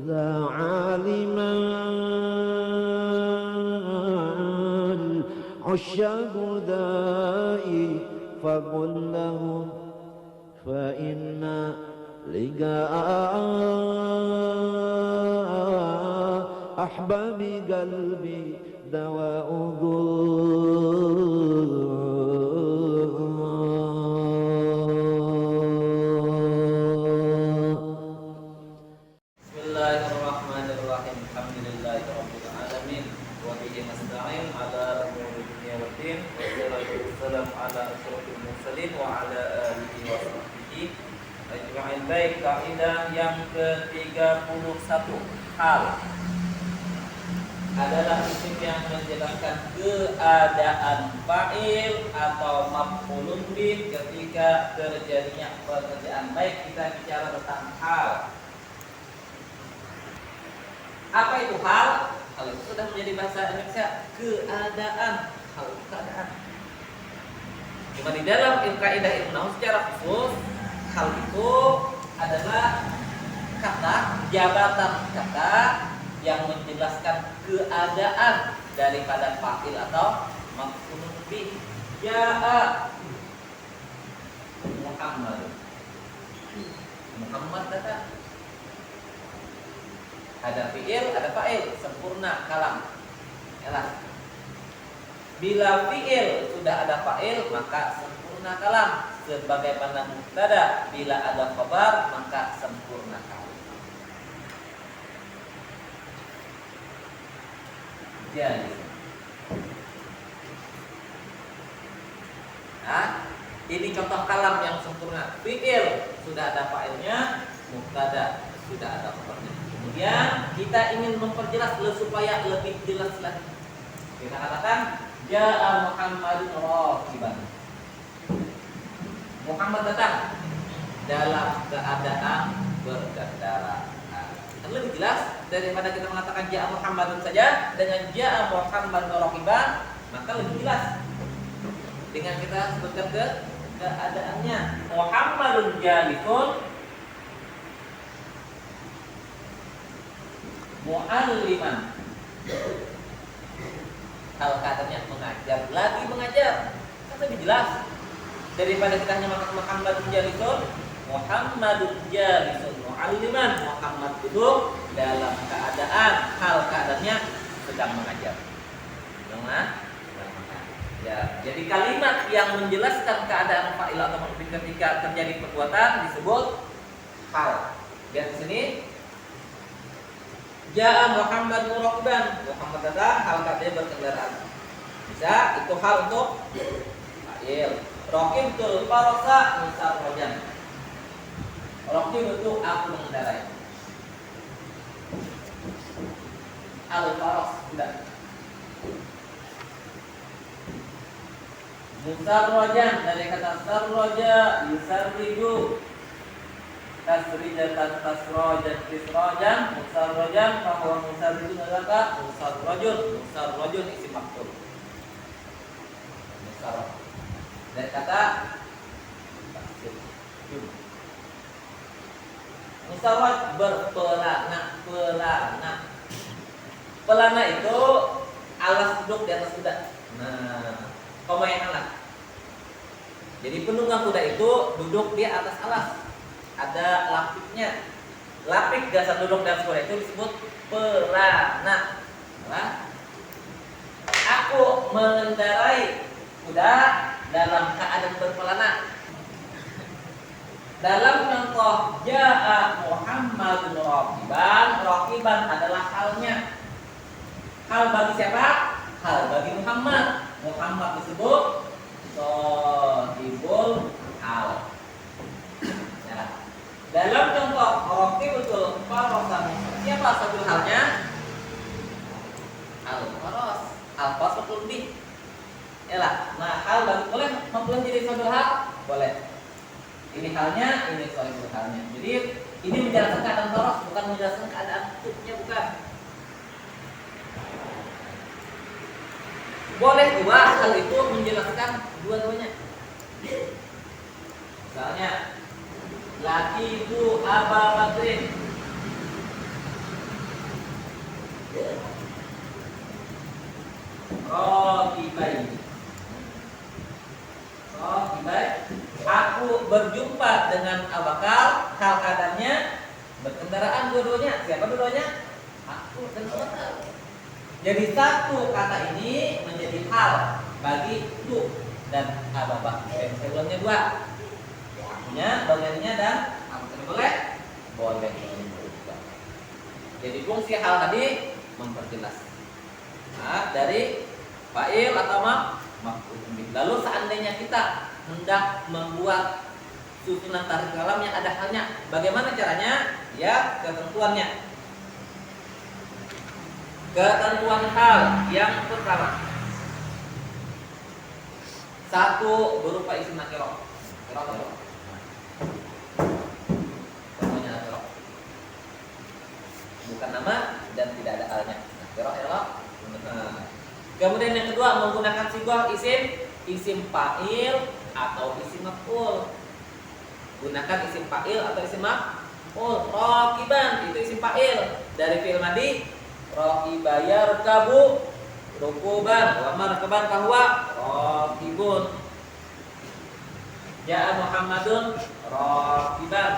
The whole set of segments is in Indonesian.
ذا عالما عشاق دائي فقل لهم فإن لقاء أحباب قلبي دواؤه Bismillahirrahmanirrahim. Alhamdulillahirabbil alamin wa bihi nasta'in ala umuri dunya waddin wassalatu wassalamu ala asyrofil mursalin wa ala alihi wa sahbihi ajma'in. Baik, kaidah yang ke-31, hal adalah isim yang menjelaskan keadaan fa'il atau maf'ulun bih ketika terjadinya pekerjaan. Baik, kita bicara tentang hal. Apa itu hal? Hal itu sudah menjadi bahasa Indonesia keadaan. Hal itu keadaan. Cuma di dalam kaidah ilmu nahwu secara khusus, hal itu adalah kata, jabatan kata yang menjelaskan keadaan daripada fa'il atau maf'ulun bih. Ja'a Muhammad. Muhammad datang. Ada fi'il, ada fa'il, sempurna kalam. Yalah. Bila fi'il sudah ada fa'il, maka sempurna kalam. Sebagaimana mubtada, bila ada khabar, maka sempurna kalam. Jadi, nah, ini contoh kalam yang sempurna. Fi'il sudah ada fa'ilnya, mubtada sudah ada khabarnya. Kemudian kita ingin memperjelas supaya lebih jelas lagi. Kita katakan ja'a Muhammadun raqiban. Muhammad datang dalam keadaan berkendaraan. Lebih jelas daripada kita mengatakan ja'a Muhammadun saja dengan ja'a Muhammadun raqiban, maka lebih jelas dengan kita sebutkan keadaannya. Muhammadun jalisun mu'alliman. Hal katanya mengajar, lagi mengajar. Kan lebih jelas daripada kita hanya Muhammadun jalisun, Muhammadun jalisun mu'alliman. Muhammad duduk dalam keadaan, hal keadaannya sedang mengajar. Ya, jadi kalimat yang menjelaskan keadaan fa'il atau maf'ul ketika terjadi perbuatan disebut hal. Lihat di sini. Ja'a Muhammadun raqiban. Muhammad datang, hal katanya berkendaraan. Bisa itu hal untuk fa'il. Raqibtul farasa musarrajan. Raqib itu aku mengendarai. Al-faras sudah. Musarrajan dari kata sarraja yusarriju. Tasrijatan tasrajan tisrajan musarrajan bahwa musarrijun adalah musarrajun isim maf'ul. Musarraj dari kata musarraj berpelana. Pelana itu alas duduk di atas kuda. Nah, pemain anak. Jadi penunggang kuda itu duduk di atas alas. Ada lapiknya. Lapik dasar duduk dan kuda itu disebut pelana. Nah, aku mengendarai kuda dalam keadaan berpelana. Dalam contoh ja'a Muhammadun raqiban adalah halnya. Hal bagi siapa? Hal bagi Muhammad. Muhammad disebut shahibul hal. Dalam contoh raqibatul farasa, siapa satu halnya? Al-faras. Al-faras maf'ul bih. Yalah. Nah, hal boleh maf'ul jadi satu hal? Boleh. Ini halnya, ini sahibul halnya. Jadi ini menjelaskan keadaan faras, bukan menjelaskan keadaan tutupnya, bukan. Boleh dua hal itu menjelaskan dua-duanya. Misalnya laki itu Aba Bakrin. dengan Abu Bakar, hal keadaannya berkendaraan dua-duanya. Siapa dua-duanya? Aku dan Abu Bakar. Jadi satu kata ini menjadi hal bagi aku dan Abu Bakar. Saya ulangnya dua. Akunya, bagiannya dan aku boleh? Boleh. Jadi fungsi hal tadi memperjelas dari fa'il atau maf'ul bih. Lalu seandainya kita hendak membuat susunan tarik kalam yang ada halnya, bagaimana caranya? Ya, ketentuannya. Ketentuan hal yang pertama, satu berupa isim nakirah. Contohnya nakirah, bukan nama dan tidak ada halnya. Nakirah. Kemudian yang kedua, menggunakan sighah isim fa'il atau isim maf'ul. Gunakan isim fa'il atau isim maf'ul. Raqiban itu isim fa'il dari fi'il madhi. Raqiba yarkabu rukuban wa markaban fahuwa raqibun. Ja'a Muhammadun raqiban.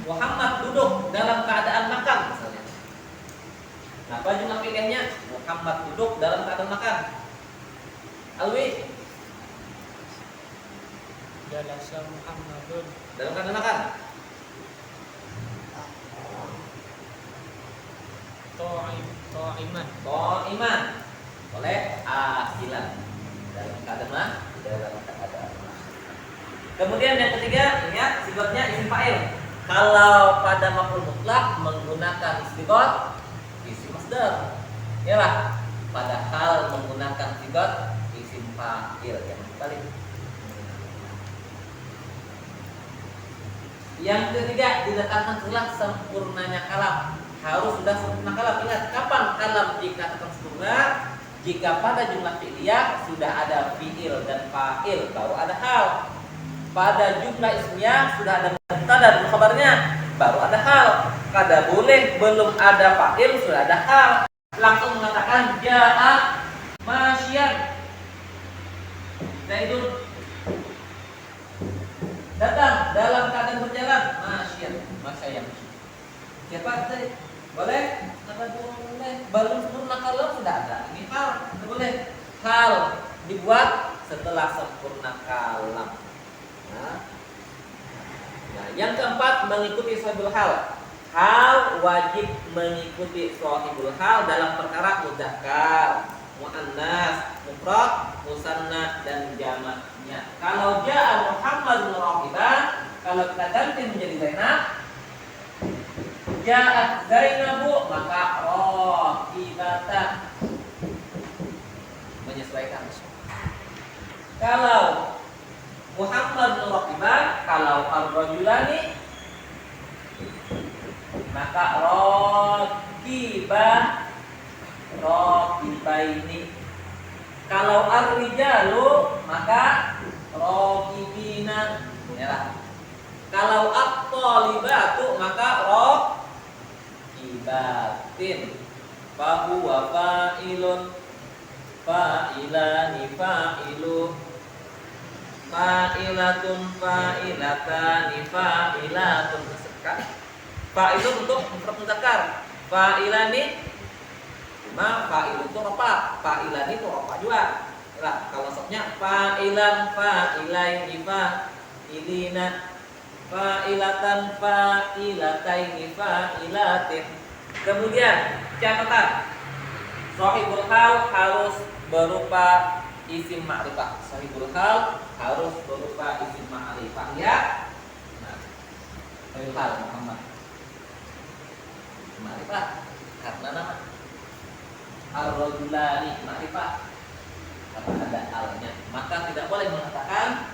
Muhammad duduk dalam keadaan makan misalnya. Nah, apa jumlah pilihannya? Muhammad duduk dalam keadaan makan. Alwi, Jalasa Muhammadun dalam keadaan makan. Ta'iman Boleh asilan dalam keadaan makan. Kemudian yang ketiga, ingat sighahnya isim fa'il. Kalau pada maf'ul mutlak menggunakan sighah isim masdar. Yalah, padahal menggunakan sighah isim fa'il yang balik. Yang ketiga, ditekankan telah sempurnanya kalam. Harus sudah sempurna kalam. Ingat, kapan kalam dikatakan sempurna? Jika pada jumlah fi'liyah sudah ada fi'il dan fa'il, baru ada hal. Pada jumlah ismiyah sudah ada mubtada dan khabarnya, baru ada hal. Kada boleh belum ada fa'il sudah ada hal. Langsung mengatakan ja'a masyian. Zaidun datang dalam keadaan berjalan. Masyian, masyian. Siapa tadi? Boleh? Apa boleh? Belum sempurna kalam sudah ada. Ini hal, tidak boleh. Hal dibuat setelah sempurna kalam. Nah, yang keempat, mengikuti sahibul hal. Hal wajib mengikuti sahibul hal dalam perkara mudzakkar, muannas, mufrad, musanna dan jamaknya. Kalau ja'a Muhammadun raqiban, kalau kita ganti menjadi Zainab, ja'at Zainabu, maka raqibatan. Menyesuaikan. Kalau Muhammadun raqiban, kalau ar-rajulani, maka raqibaini. Kalau ar-rijalu, maka raqibina. Inilah. Kalau at-talibatu, maka raqibatin. Fahuwa fa'ilun, fa'ilani, fa'ilu, fa'ilatun, fa'ilatani, fa'ilatun. Fa'il untuk mufrad mudzakkar. Fa'ilani, fa'il itu rofa, fa'ilani itu rofa juga. Nah, kalau sopnya fa'ilan, fa'ilaini, fa'ilina, fa'ilatan, fa'ilataini, fa'ilatin. Kemudian catatan, shahibul hal harus berupa isim ma'rifah. Shahibul hal harus berupa isim ma'rifah, ya. Nah, shahibul hal Muhammad ma'rifah karena nama. Ar-rajulani ma'rifah karena ada alnya. Maka tidak boleh mengatakan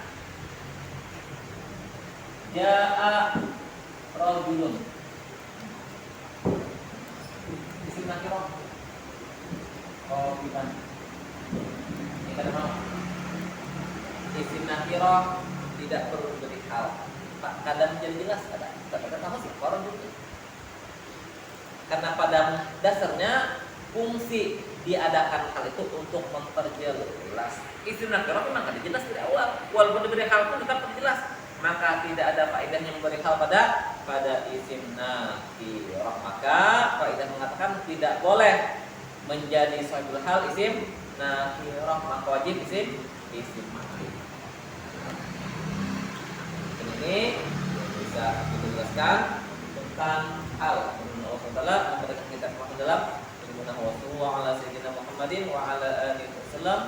ja'a rajulun isim nakirah. Oh, bukan. Ini kada mau. Isim nakirah tidak perlu beri hal. Pak, kadang menjadi jelas ada. Kata tahu sih orang juga. Karena pada dasarnya fungsi diadakan hal itu untuk memperjelas. Isim nakirah memang ada jelas dari awal. Walaupun diberi hal pun tetap terjelas. maka tidak ada faedahnya memberi hal pada isim nakirah. Maka faedah mengatakan tidak boleh menjadi sahibul hal isim nakirah, maka wajib isim makrifah. Ini bisa kita jelaskan tentang hal Allah Taala memberikan kita dalam ilmu nahwu wa ala sayyidina Muhammadin wa ala alihi wasallam.